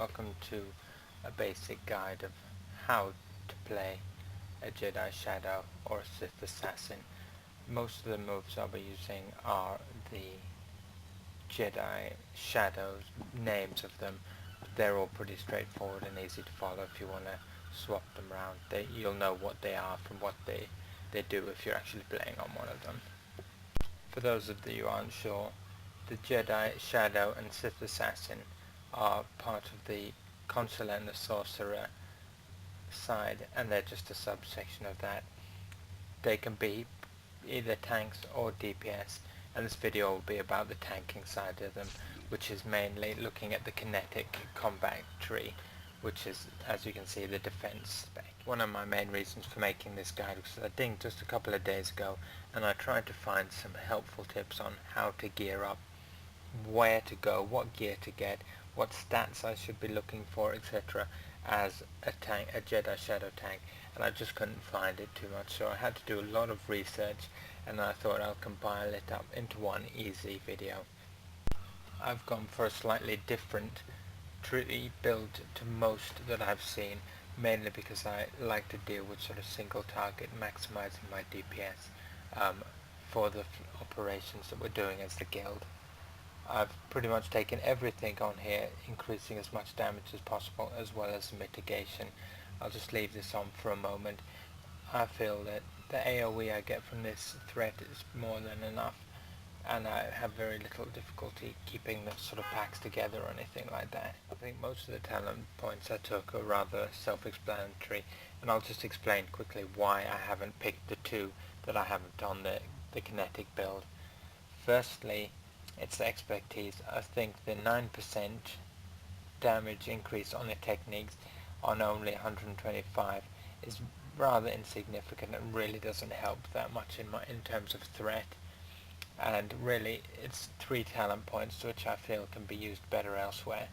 welcome to a basic guide of how to play a Jedi Shadow or a Sith Assassin. Most of the moves I'll be using are the Jedi Shadows, names of them. They're all pretty straightforward and easy to follow if you want to swap them around. You'll know what they are from what they do if you're actually playing on one of them. For those of you who aren't sure, the Jedi Shadow and Sith Assassin are part of the Consular and the Sorcerer side, and they're just a subsection of that. They can be either tanks or DPS, and this video will be about the tanking side of them, which is mainly looking at the kinetic combat tree, which is, as you can see, the defense spec. One of my main reasons for making this guide was I dinged just a couple of days ago, and I tried to find some helpful tips on how to gear up, where to go, what gear to get, what stats I should be looking for, etc. as a Jedi Shadow tank, and I just couldn't find it too much, so I had to do a lot of research, and I thought I'll compile it up into one easy video. I've gone for a slightly different tree build to most that I've seen, mainly because I like to deal with sort of single target, maximizing my DPS for the operations that we're doing as the guild. I've pretty much taken everything on here, increasing as much damage as possible, as well as mitigation. I'll just leave this on for a moment. I feel that the AoE I get from this threat is more than enough, and I have very little difficulty keeping the sort of packs together or anything like that. I think most of the talent points I took are rather self-explanatory, and I'll just explain quickly why I haven't picked the two that I haven't on the kinetic build. Firstly, it's the expertise. I think the 9% damage increase on the techniques on only 125 is rather insignificant and really doesn't help that much in terms of threat. And really, it's 3 talent points which I feel can be used better elsewhere.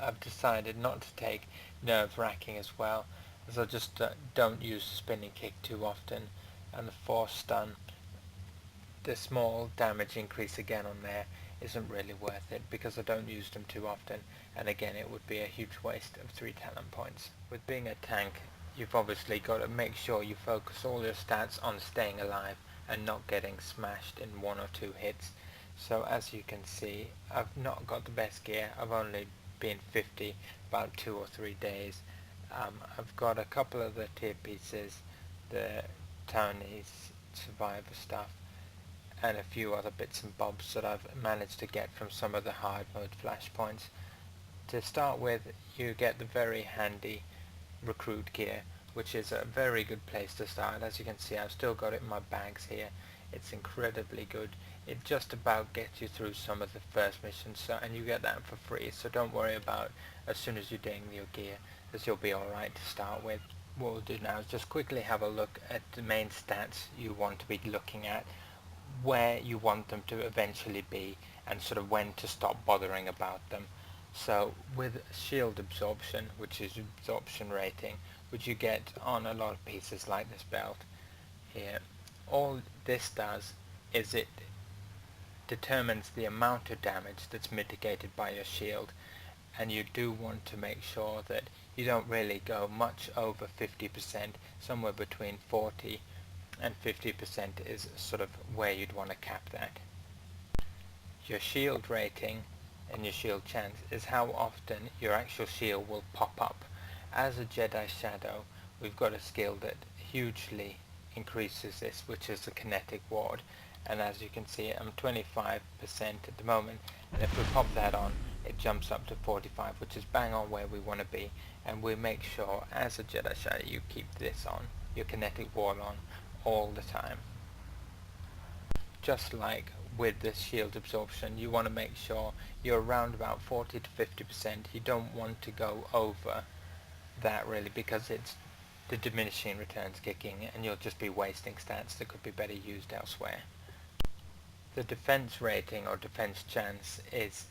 I've decided not to take nerve-wracking as well, as I just don't use the spinning kick too often, and the force stun. The small damage increase again on there isn't really worth it because I don't use them too often, and again it would be a huge waste of 3 talent points. With being a tank, you've obviously got to make sure you focus all your stats on staying alive and not getting smashed in 1 or 2 hits. So as you can see, I've not got the best gear. I've only been 50 about 2 or 3 days. I've got a couple of the tier pieces, the Tony's Survivor stuff, and a few other bits and bobs that I've managed to get from some of the hard mode flashpoints. To start with, you get the very handy recruit gear, which is a very good place to start. As you can see, I've still got it in my bags here. It's incredibly good. It just about gets you through some of the first missions, and you get that for free, so don't worry about as soon as you ding your gear, as you'll be alright to start with. What we'll do now is just quickly have a look at the main stats you want to be looking at, where you want them to eventually be, and sort of when to stop bothering about them. So with shield absorption, which is absorption rating, which you get on a lot of pieces like this belt here, all this does is it determines the amount of damage that's mitigated by your shield, and you do want to make sure that you don't really go much over 50%, somewhere between 40 and 50% is sort of where you'd want to cap that. Your shield rating and your shield chance is how often your actual shield will pop up. As a Jedi Shadow, we've got a skill that hugely increases this, which is the kinetic ward, and as you can see, I'm 25% at the moment, and if we pop that on, it jumps up to 45, which is bang on where we want to be, and we make sure as a Jedi Shadow you keep this on, your kinetic ward on, all the time. Just like with the shield absorption, you want to make sure you're around about 40 to 50%. You don't want to go over that really, because it's the diminishing returns kicking and you'll just be wasting stats that could be better used elsewhere. The defense rating or defense chance is,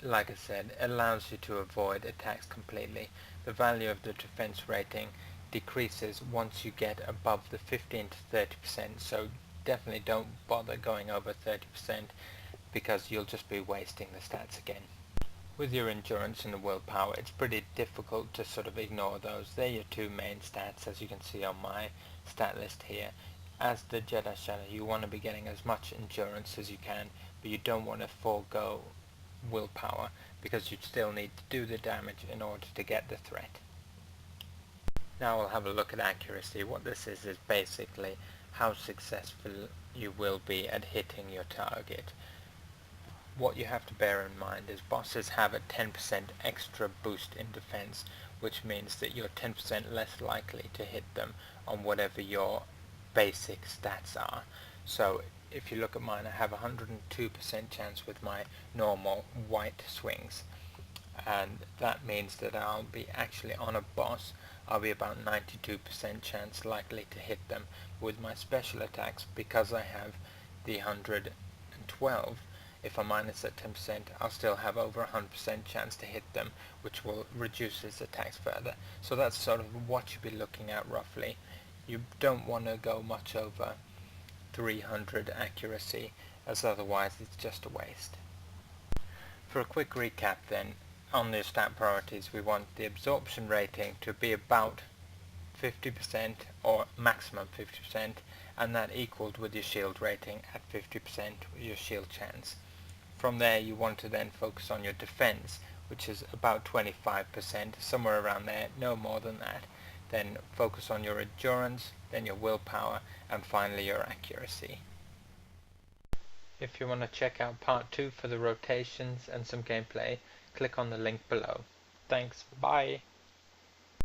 like I said, allows you to avoid attacks completely. The value of the defense rating decreases once you get above the 15 to 30%, so definitely don't bother going over 30% because you'll just be wasting the stats again. With your endurance and the willpower, it's pretty difficult to sort of ignore those. They're your two main stats, as you can see on my stat list here. As the Jedi Shadow, you want to be getting as much endurance as you can, but you don't want to forego willpower, because you still need to do the damage in order to get the threat. Now we'll have a look at accuracy. What this is basically how successful you will be at hitting your target. What you have to bear in mind is bosses have a 10% extra boost in defense, which means that you're 10% less likely to hit them on whatever your basic stats are. So if you look at mine, I have a 102% chance with my normal white swings, and that means that I'll be actually on a boss, I'll be about 92% chance likely to hit them. With my special attacks, because I have the 112, if I minus that 10%, I'll still have over 100% chance to hit them, which will reduce his attacks further. So that's sort of what you'd be looking at roughly. You don't want to go much over 300 accuracy, as otherwise it's just a waste. For a quick recap then, on the stat priorities, we want the absorption rating to be about 50% or maximum 50%, and that equaled with your shield rating at 50% your shield chance. From there you want to then focus on your defense, which is about 25%, somewhere around there, no more than that. Then focus on your endurance, then your willpower, and finally your accuracy. If you want to check out part 2 for the rotations and some gameplay, click on the link below. Thanks, bye!